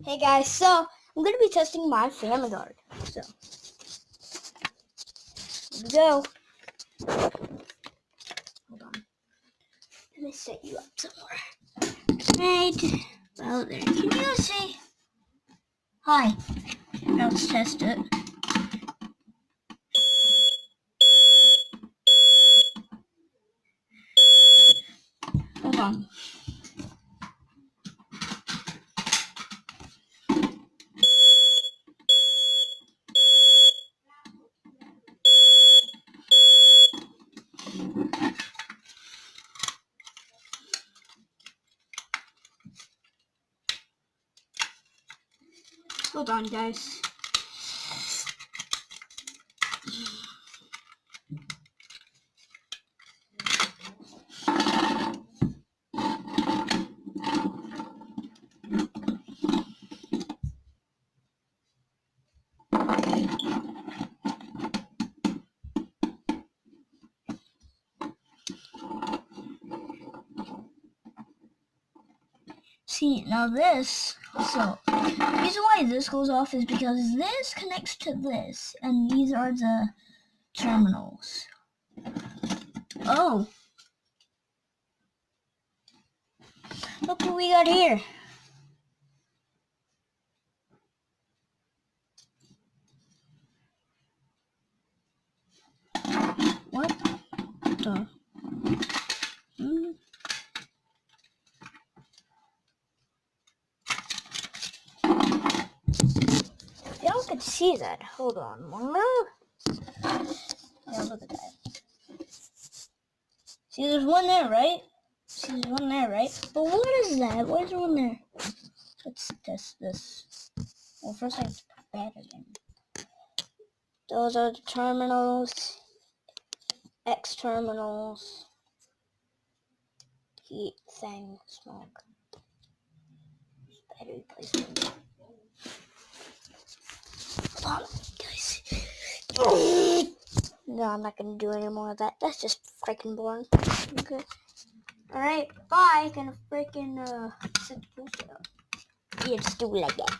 Hey guys, so I'm going to be testing my family guard. So, here we go. Hold on. Let me set you up somewhere. Right. Well, there. Can you see? Hi. Now let's test it. Hold on. Hold on, guys. See, now this, so the reason why this goes off is because this connects to this, and these are the terminals. Oh, look what we got here. What the? Y'all can see that. Hold on. Yeah, look at that. See, there's one there, right? See, there's one there, right? But what is that? Why is there one there? Let's test this. Well, first I have to put battery in. Those are the terminals. X terminals. Heat thing. Smoke. Battery placement. Hold on, guys. No, I'm not gonna do any more of that. That's just freaking boring. Okay. Alright, bye. Gonna freaking set the post out. Yeah, just do it like that.